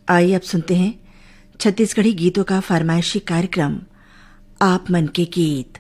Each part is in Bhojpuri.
आइए अब सुनते हैं छत्तीसगढ़ी गीतों का फरमाइशी कार्यक्रम आप मन के गीत।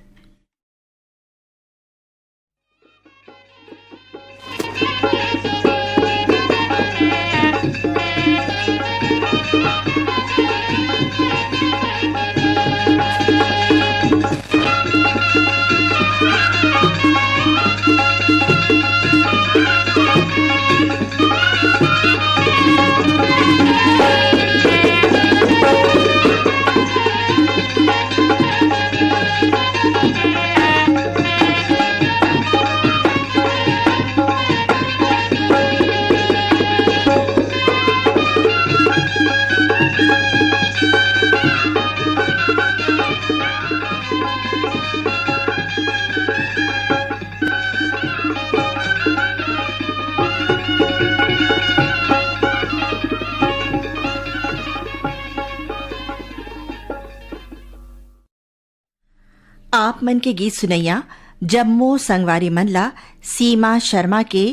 आप मन के गीत सुनैया जम्मू संगवारी मनला सीमा शर्मा के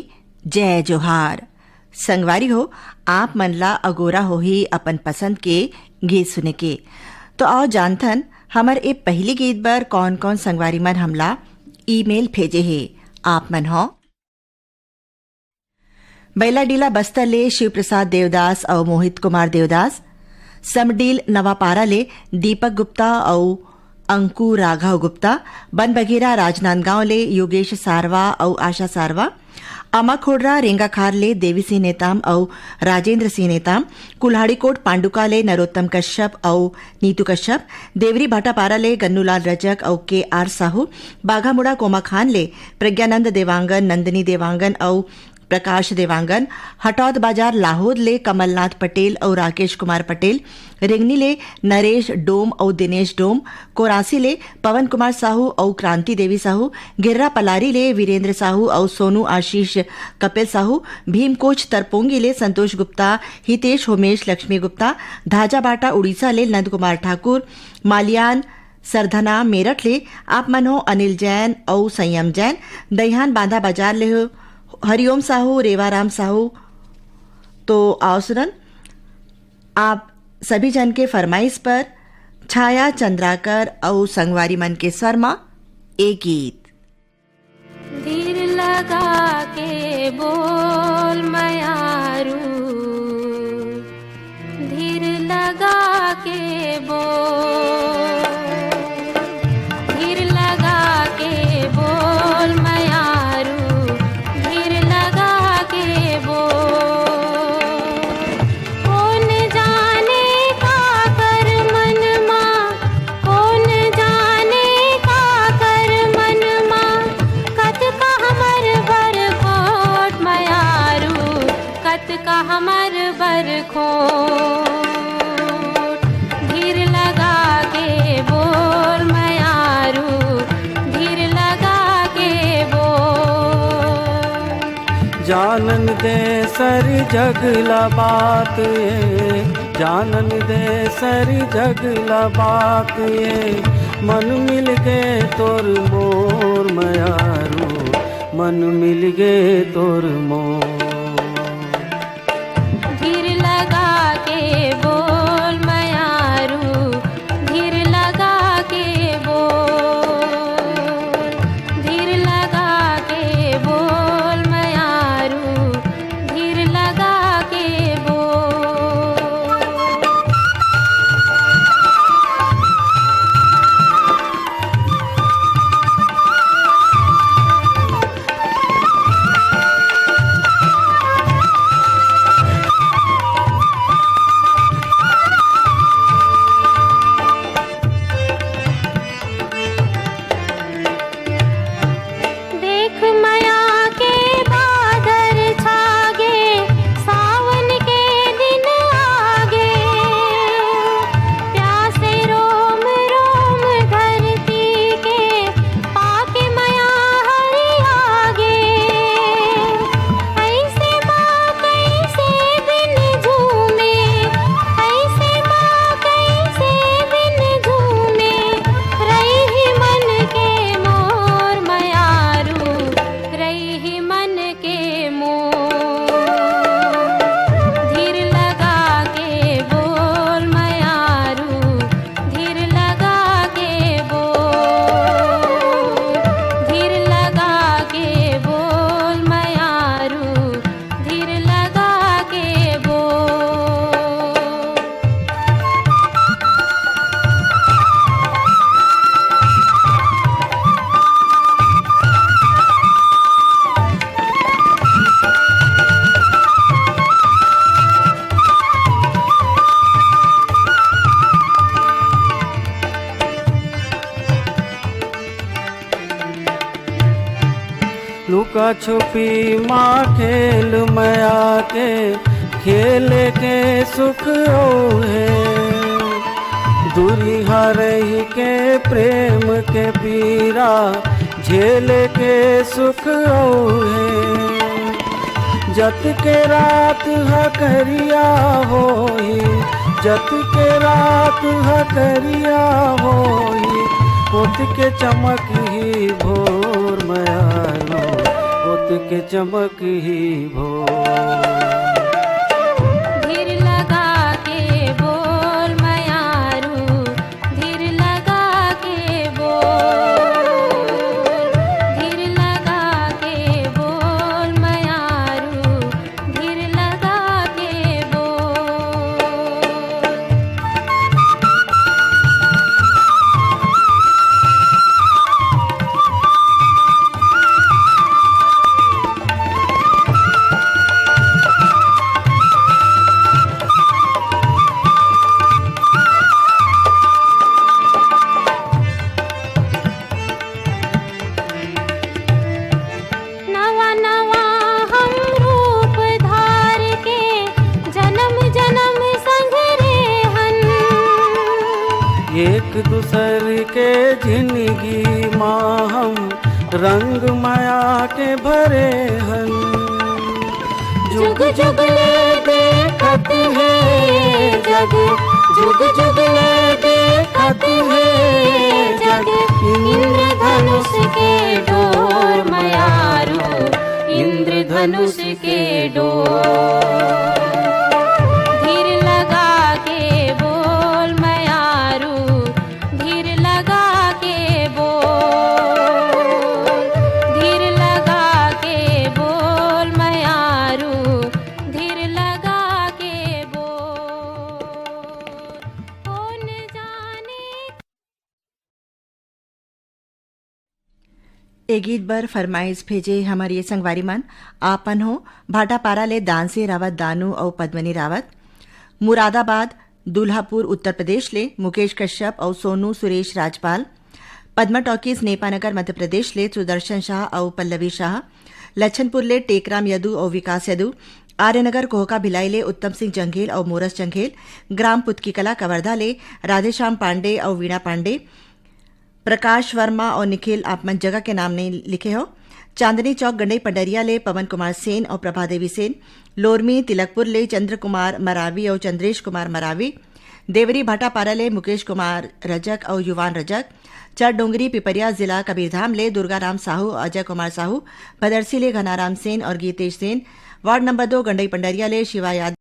जय जोहार। संगवारी हो आप मनला अगोरा हो ही अपन पसंद के गीत सुने के। तो आओ जानथन हमर ए पहली गीत बर कौन कौन संगवारी मन हमला ईमेल भेजे हे। आप मन हो बैलाडीला बस्तर ले शिव प्रसाद देवदास और मोहित कुमार देवदास, समडील नवापारा ले दीपक गुप्ता और अंकु राघव गुप्ता, बन बघेरा राजनांदगांव ले योगेश सारवा और आशा सारवा, अमा खोडरा रेंगाखार ले देवी सिंह नेताम और राजेंद्र सिंह नेताम, कुल्हाड़ीकोट पांडुका ले नरोत्तम कश्यप और नीतू कश्यप, देवरी भाटापारा ले गन्नूलाल रजक और के आर साहू, बाघामुड़ा कोमा खान ले प्रज्ञानंद देवांगन, नंदिनी देवांगन और प्रकाश देवांगन, हटौद बाजार लाहौद ले कमलनाथ पटेल और राकेश कुमार पटेल, रिंगनी ले नरेश डोम और दिनेश डोम, कोरासी ले पवन कुमार साहू और क्रांति देवी साहू, गिर्रा पलारी ले वीरेंद्र साहू और सोनू आशीष कपिल साहू, भीमकोच तरपोंगी ले संतोष गुप्ता, हितेश होमेश लक्ष्मी गुप्ता, धाजा बाटा उड़ीसा ले नंद कुमार ठाकुर, मालियान सरधना मेरठ ले आप मन हो अनिल जैन और संयम जैन, दहियान बांधा बाजार ले हो हरिओम साहू, रेवाराम साहू। तो आओ सुनन आप सभी जन के फरमाइश पर छाया चंद्राकर और संगवारी मन के शर्मा एक गीत। धीर लगा के बोल मयारू, धीर लगा के बोल, धीर लगा के बोल मयारू, धीर लगा के बोल। कौन जाने का कर मन माँ, कौन जाने का कर मन माँ, कत का हमर बर खोट मयारू, कत का हमर बर खोट। धीर लगा के बोल मयारू, धीर लगा के बोल। जानन दे सर जगला बात ये, जानन दे सर जगला बात ये, मन मिल गए तोर मोर मयारू, मन मिल गए तोर मोर। धीर लगा के बोल मयारू, धीर लगा के बोल, धीर लगा के बोल मयारू, धीर लगा के बोल। छुपी माँ खेल माया के, खेल के सुख ओहे। दूरी हरही के प्रेम के पीरा, झेल के सुख ओहे। जत के रात हकरिया होई, जत के रात हकरिया होई, पोत के चमक ही भोर मयालो, पोत के चमक ही भोर। धीर लगा के बोल मयारू, धीर लगा के बोल, धीर लगा के बोल मयारू, धीर लगा के बोल। नवा नवा हम रूप धार के, जन्म जन्म संग रेहन। एक दूसर के जिंदगी माँ हम रंग माया के भरे हन। जुग जुग ले देखत है जग, जुग जुग ले देखत है जग। इंद्रधनुष के डोर मयारू, इंद्रधनुष के डोर। धीर लगा के बोल मयारू, धीर लगा के बोल, धीर लगा के बोल मयारू, धीर लगा के बोल। कौन जाने। ए गीत बर फरमाइश भेजे हमारी ये संगवारी मन आपन हो भाटापारा ले दानसी रावत दानू और पद्मनी रावत। मुरादाबाद दुल्हापुर उत्तर प्रदेश ले मुकेश कश्यप और सोनू सुरेश राजपाल। पद्मा टॉकीज नेपानगर मध्य प्रदेश ले सुदर्शन शाह और पल्लवी शाह। लच्छनपुर ले टेकराम यदु और विकास यदु। आर्यनगर कोहका भिलाई ले उत्तम सिंह जंघेल और मोरस जंघेल। ग्राम पुतकी कला कवर्धा ले राधेश्याम पांडे और वीणा पांडे। प्रकाश वर्मा और निखिल आप मन जगह के नाम नहीं लिखे हो। चांदनी चौक गंडई पंडरिया ले पवन कुमार सेन और प्रभा देवी सेन। लोरमी तिलकपुर ले चंद्र कुमार मरावी और चंद्रेश कुमार मरावी। देवरी भाटापारा ले मुकेश कुमार रजक और युवान रजक। चर डोंगरी पिपरिया जिला कबीरधाम ले दुर्गाराम साहू और अजय कुमार साहू। भदरसी ले घनाराम सेन और गीतेश सेन। वार्ड नंबर 2 गंडई पंडरिया ले शिवा यादव।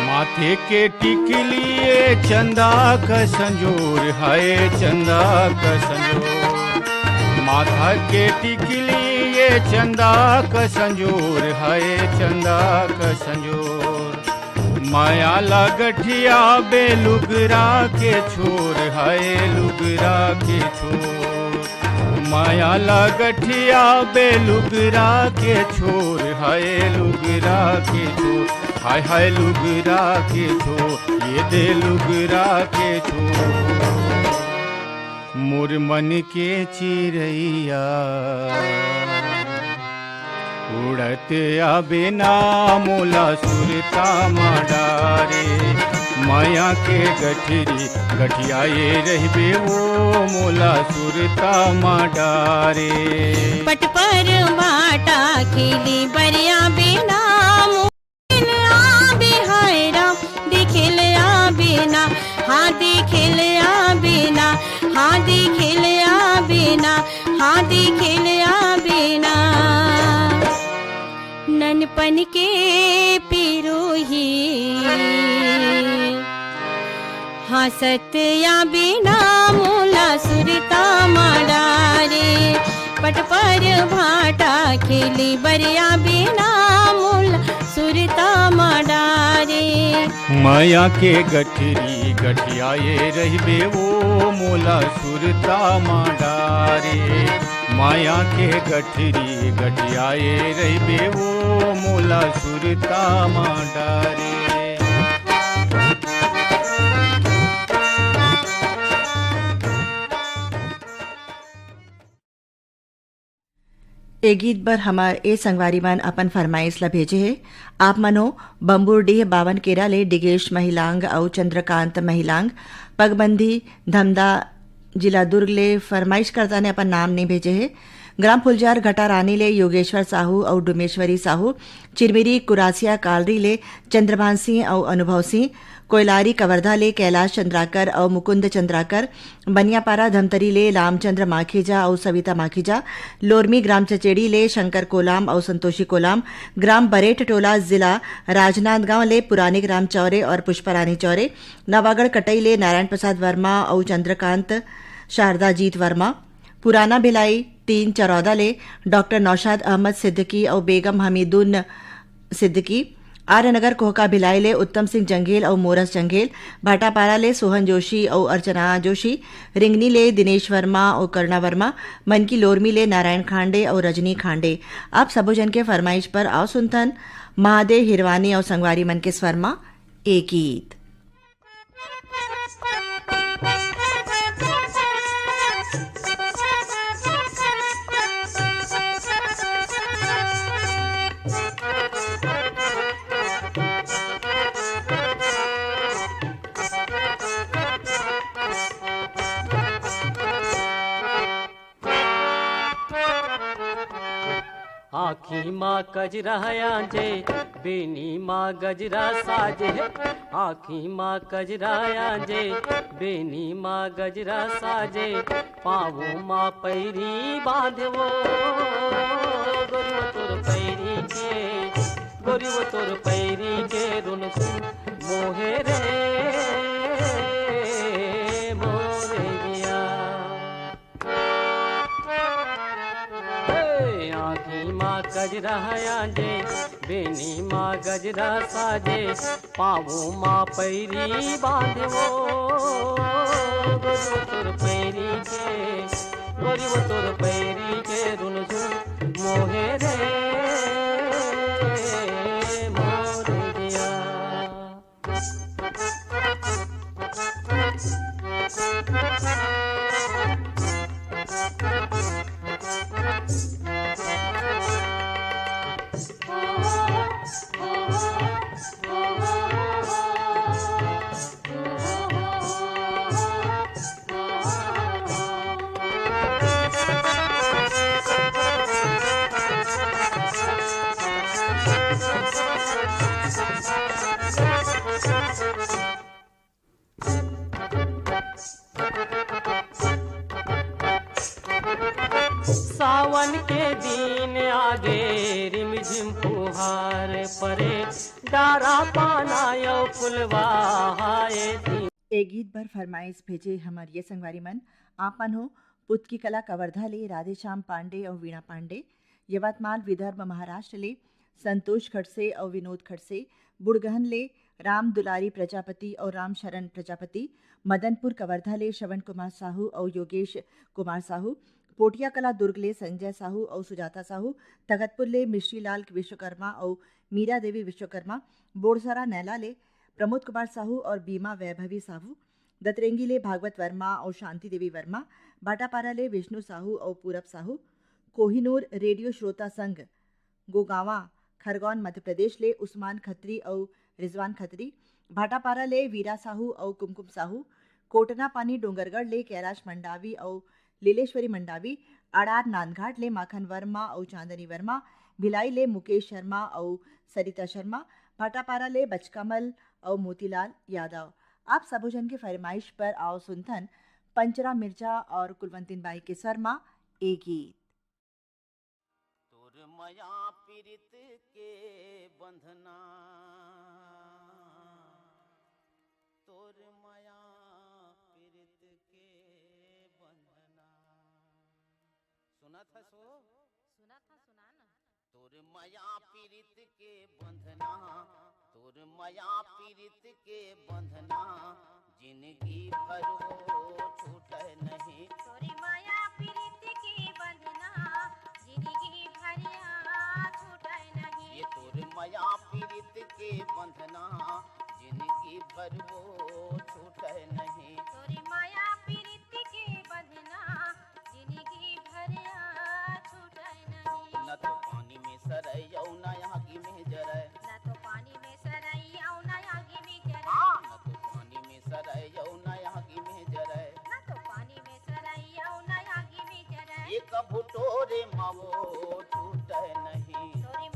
माथे के टिकलिए चंदा का संजोर, हाय चंदा का संजोर। माथा के टिकलिए चंदा का संजोर, हाय चंदा का संजोर। माया ला गठिया बेलुगरा के छोर, हाय लुगरा के छोर। माया ला गठिया बेलुगरा के छोर, हाय लुगरा के छोर। हाय हाय लुगरा के छो, ये दे लुगरा के छो। मोर मन के चिरैया उड़त आबे ना मोला सुरता माडारे। माया के गठरी गठियाए रहबे वो मोला सुरता माडारे। पट पर बाटा खेली बरिया बिना हाँ दिखिल बिना, हाँ दिखिल बिना, हाँ दिखिल बिना। ननपन के पिरोही हंसत या बिना मोला सुरता माडारे। पट पर भाटा खेली बरिया बिना मोला सुरता माडारे। माया के गठरी गठियाए रहबे वो मोला सुरता माडारे। माया के गठरी गठियाए रहबे वो मोला सुरता माडारे। ए गीत बर हमार ए संगवारी मन अपन फरमाइश ला भेजे है। आप मनो बम्बुरडीह बावन केरा ले डिगेश महिलांग और चंद्रकांत महिलांग पगबंदी धमदा जिला दुर्ग ले फरमाइश करता ने अपन नाम नहीं भेजे है। ग्राम फुलजार घटा रानी ले योगेश्वर साहू और डुमेश्वरी साहू चिरमिरी कुरासिया कालरी ले चंद्रभान सिंह और अनुभव सिंह कोयलारी कवर्धा ले कैलाश चंद्राकर और मुकुंद चंद्राकर बनियापारा धमतरी ले रामचंद्र माखीजा और सविता माखीजा लोरमी ग्राम चचेड़ी ले शंकर कोलाम और संतोषी कोलाम ग्राम बरेठ टोला जिला राजनांदगांव ले पुरानी ग्राम चौरे और पुष्परानी चौरे नवागढ़ कटई ले नारायण प्रसाद वर्मा और चंद्रकांत शारदा जीत वर्मा पुराना भिलाई 3 चरौदा ले डॉक्टर नौशाद अहमद सिद्दीकी और बेगम हमीदुन सिद्दीकी आर्यनगर कोहका भिलाई ले उत्तम सिंह जंगेल और मोरस जंगेल भाटापारा ले सोहन जोशी और अर्चना जोशी रिंगनी ले दिनेश वर्मा और करुणा वर्मा मनकी लोरमी ले नारायण खांडे और रजनी खांडे। आप सबोजन के फरमाइश पर आओ सुनथन महादेव हिरवानी और संगवारी मन के स्वरमा एक गीत। आखी माँ कजरा आजे बेनी माँ गजरा साजे आखी माँ कजरा आजे बेनी माँ गजरा साजे पावो माँ पैरी बांधवो गोरियो तोर पैरी के रुन सुन मोहे रे मोरे गया आखी माँ गजरा आजे बेनी माँ गजरा साजे पावो माँ पैरी बांधवो गोरियो तोर पैरी के रुन सुन मोहे रे मोरे गया सावन के दिन आगे रिमझिम फुहार परे डारा पाना यो फुलवा हाय दिन। ए गीत भर फरमाइश भेजे हमार ये संगवारी मन आपन हो पुत की कला कवर्धा ले राधेश्याम पांडे और वीणा पांडे यवतमाल विदर्भ महाराष्ट्र ले संतोष खड़से और विनोद खड़से बुड़गहन ले राम दुलारी प्रजापति और राम शरण प्रजापति मदनपुर कवर्धा ले श्रवण कुमार साहू और योगेश कुमार साहू पोटिया कला दुर्ग ले संजय साहू और सुजाता साहू तगतपुर ले मिश्रीलाल विश्वकर्मा और मीरा देवी विश्वकर्मा बोरसरा नैला ले प्रमोद कुमार साहू और बीमा वैभवी साहू दतरेंगी ले भागवत वर्मा और शांति देवी वर्मा भाटापारा ले विष्णु साहू और पूरब साहू कोहिनूर रेडियो श्रोता संघ गोगावा खरगोन मध्य प्रदेश ले उस्मान खत्री और रिजवान खत्री भाटापारा ले वीरा साहू और कुमकुम साहू कोटना पानी डोंगरगढ़ ले कैलाश मंडावी और लीलेश्वरी मंडावी अड़ार नांदघाट ले माखन वर्मा और चांदनी वर्मा भिलाई ले मुकेश शर्मा और सरिता शर्मा भाटापारा ले बचकमल और मोतीलाल यादव। आप सबोजन के फरमाइश पर आओ सुनथन पंचरा मिर्जा और कुलवंतीन बाई के शर्मा एक गीत। तोर माया पीरित के बंधना तोर माया पीरित के बंधना सुना था सुनाना तोर माया पीरित के बंधना तोर माया पीरित के बंधना जिंदगी भर वो छूटे नहीं तोरी माया पीरित की बंधना जिंदगी भरिया छूटे नहीं ये तोर माया पीरित के बंधना जिंदगी भर वो छूटे नहीं तोरी माया पीरित की बंधना जिंदगी भरिया छूटे नहीं टोरे मवो छूटे नहीं। तोरे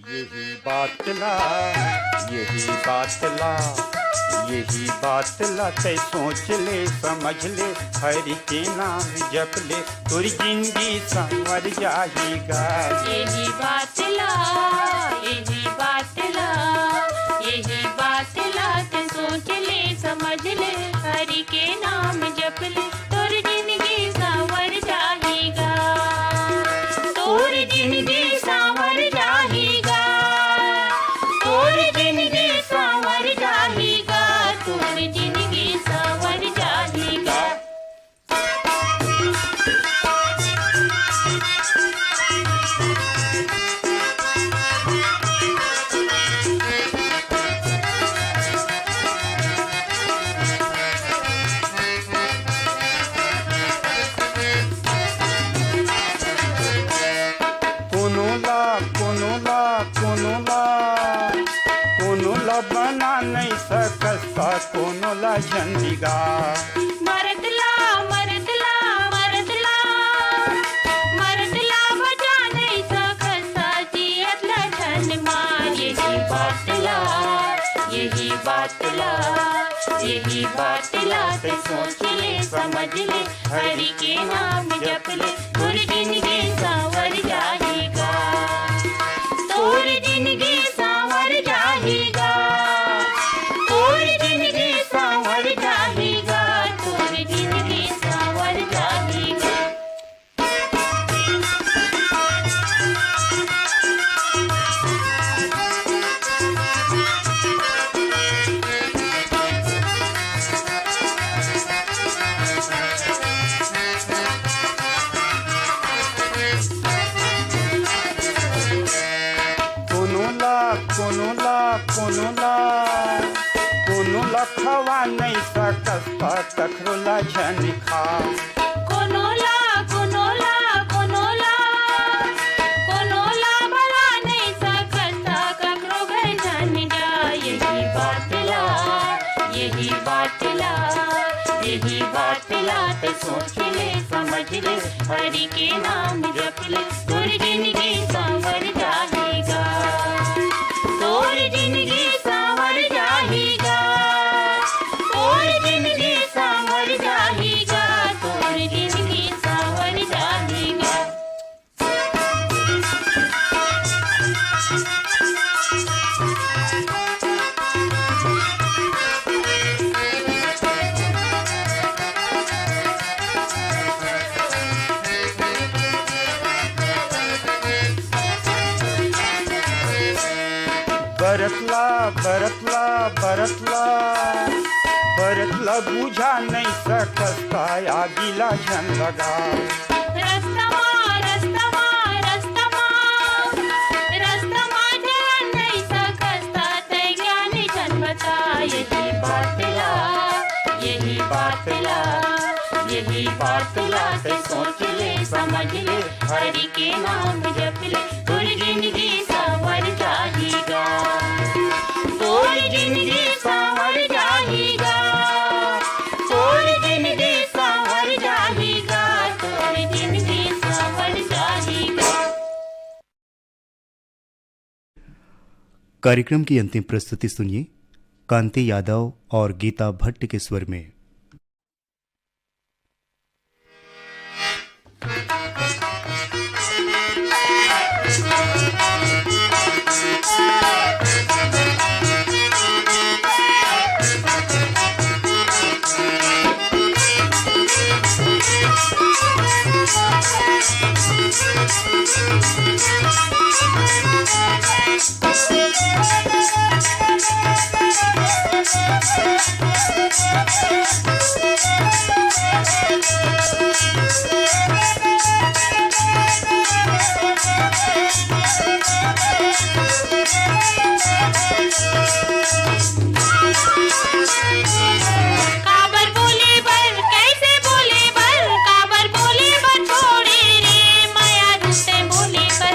यही बात ला, यही बात ला, यही बात ला, तै सोच ले समझ ले, हरि के नाम जप ले, तोरी जिंदगी संवर जाएगा। यही बात ला, यही बात ला, यही बात ला, तै सोच ले समझ ले, हरि के नाम जप ले, तोरी जिंदगी संवर जाएगा, तोरी जिंदगी संवर जाएगा, तोरी जिंदगी संवर जाएगा, तोरी जिंदगी संवर जाएगा। कोनो ला, कोनो ला, कोनो ला, कोनो ला बना नहीं सकता, कोनो ला झंडिगा। मरदला मरदला मरदला मरदला बजा नहीं सकता, जियतला छन मार। यही बात ला, यही बात ला, यही बात ला, ते सोच ले समझ ले, हरि के नाम जप ले, तोरी जिंदगी संवर जाएगा, तोरी जिंदगी संवर जाएगा, तोरी जिंदगी संवर जाएगा, तोरी जिंदगी संवर जाएगा। कोनो ला, कोनो ला, कोनो ला, कोनो ला खवा नहीं सकता, कखरो ला झनखा। कोनोला कोनोला कोनोला कोनोला बला नहीं सकता, ककरो घर जान जा। यही बात ला, यही बात ला, यही बात ला, ते सोच ले समझ ले, हरि के नाम जप ले, तोरी जिंदगी संवर जाएगा, तोरी जिंदगी संवर जाएगा, तोरी जिंदगी संवर जाएगा, तोरी जिंदगी संवर जाएगा। बरतला, बरतला, बरतला, बरतला बुझा नहीं सकता, आगिला झन लगा। रस्तमा रस्तमा रस्तमा रस्तमा जान नहीं सकता, ते ज्ञानी जन बता। यही बात ला, यही बात ला, यही बात ला, ते सोच ले समझ ले, हरि के नाम जप ले, तोरी जिंदगी संवर जाएगा, तोरी जिंदगी संवर जाएगा, तोरी जिंदगी संवर जाएगा, तोरी जिंदगी संवर जाएगा। कार्यक्रम की अंतिम प्रस्तुति सुनिए कांति यादव और गीता भट्ट के स्वर में। काबर बोले बर कैसे बोले बर, काबर बोले बर छोड़े रे, माया झूठे बोले बर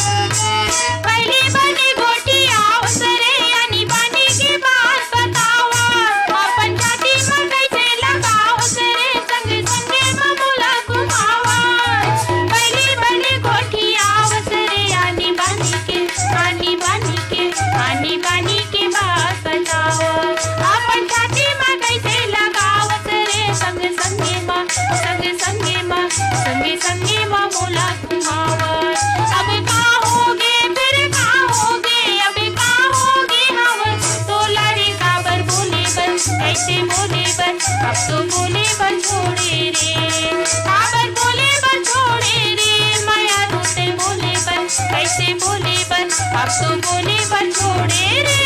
पहली बनी गोटी आवसरे यानी बानी की बात बतावा अपन छाती में कैसे लगावत रे संग संगे ममूला घुमावा पहली बनी गोटी आवसरे यानी बानी के बात बतावा अपन छाती में कैसे लगावत रे संग संगे ममूला घुमावा अब का होगे फिर का होगे अब का होगे हम तो लड़ी काबर बोले बन कैसे बोले बन अब तो बोले बन छोड़े रे काबर बोले बन छोड़े रे माया रोते बोले बन कैसे बोले बन अब तो बोले बन छोड़े रे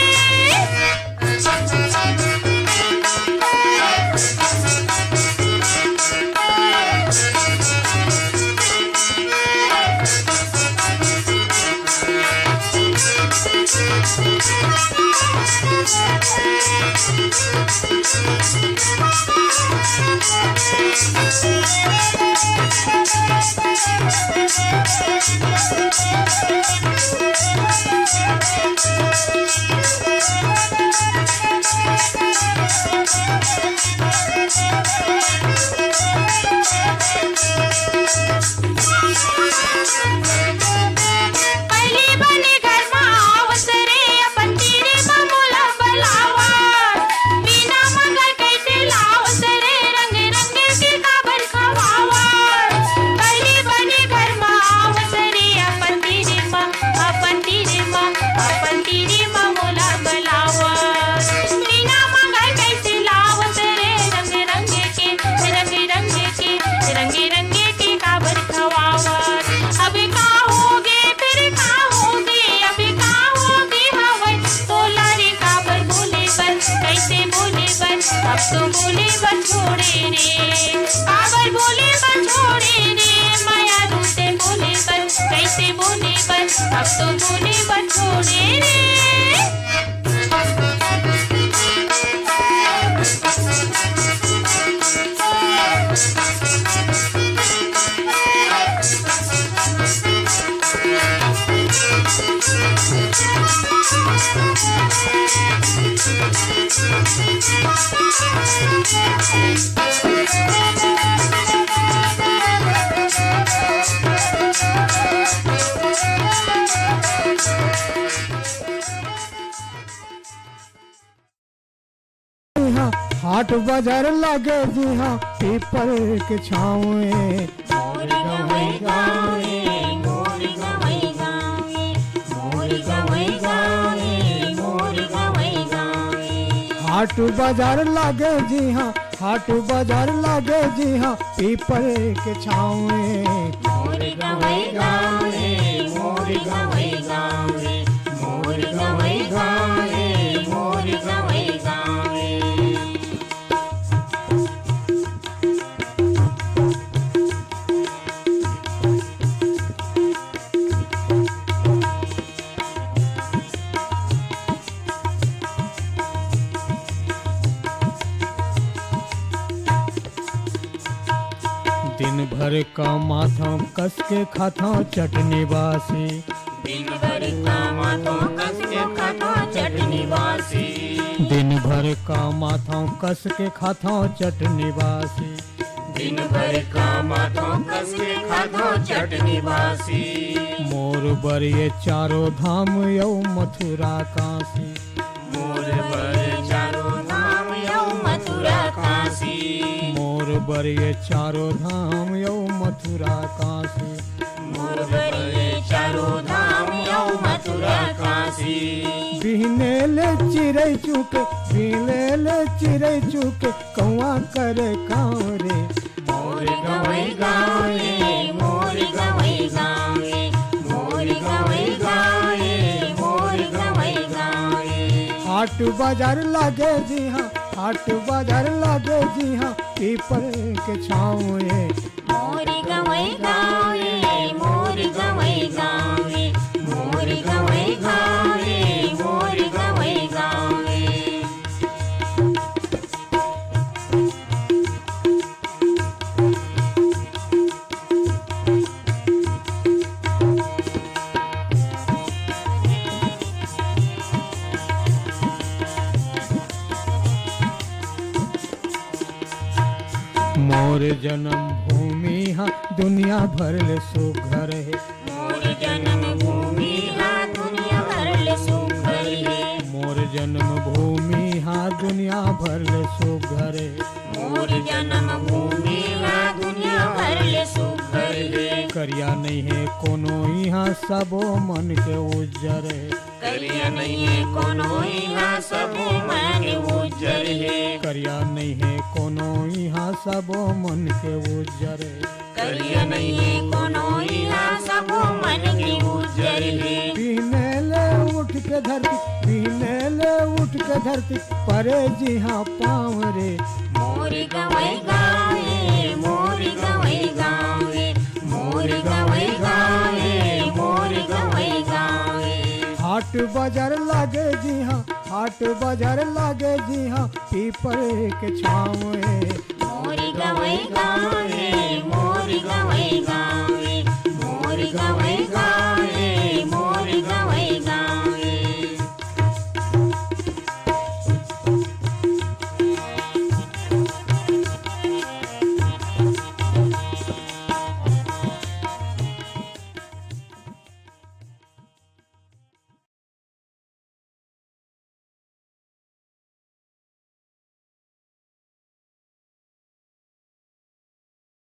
पहली बने घर में आवत रे अपन तेरे ममूला बलावा बिना मंगल कैसे लावत रे रंग रंग के काबर खवावा पहली बने घर में आवत रे अपन तेरे ममूला बलावा बिना मंगल कैसे लावत रे रंग रंग के काबर खवावा अब का होगे फिर का होगे अब का होगे हवा तो लारे काबर बोले बन कैसे बोले बन अब तो बोले बन छोड़े रे काबर बोले बन छोड़े रे माया रूते बोले बन कैसे बोले बन अब तो बोले बन छोड़े रे हाट बाजार लागे जी हाँ पीपल के छावे हाट बाजार लागे जी हाँ हाट बाजार लागे जी हाँ पीपल के छावे दिन भर का माथा कस के खाता चटनी बासी दिन भर का माथा कस के खाता चटनी बासी दिन भर का माथा कस के खाता चटनी बासी दिन भर का माथा कस के खाता चटनी बासी मोर बर ये चारों धाम यौ मथुरा काशी मोर बर चारों धाम यौ मथुरा काशी मोर बर ये चारों धाम यौ मथुरा काशी मोर बर ये चारों धाम यौ मथुरा काशी बिहने ले चिरै चुके बिहने ले चिरै चुके कौआ करे कांवरे मोर गवै गावे मोर गवै गावे मोर गवै गावे मोर गवै गावे हाट बाजार लागे जी हाँ हाट बाजार लागे जी हाँ पीपल के छावे मोर गवै गावे मोर गवै गावे मोर मोर जन्म भूमि हाँ दुनिया भर ले सुघर है मोर जन्म भूमि हाँ दुनिया भर ले सुघर है मोर जन्म भूमि हाँ दुनिया भर ले सुघर है मोर जन्म भूमि हाँ दुनिया भर ले सुघर है करिया नहीं है कोनो यहाँ सबो मन के उज्जर है करिया नहीं है कोनो यहाँ सबो मन उज्जर है करिया नहीं है कोनो यहाँ सबो मन के उज्जर है करिया नहीं है कोनो यहाँ सबो मन के उज्जर है पीने ले उठ के धरती पीने ले उठ के धरती परे जी हाँ पाँव रे मोर गवई गावे मोर गवई गावे मोर गवई गावे मोर गवई गावे हाट बाजार लागे जी हाँ हाट बाजार लागे जी हाँ पीपर के छाँव मोर गवई गावे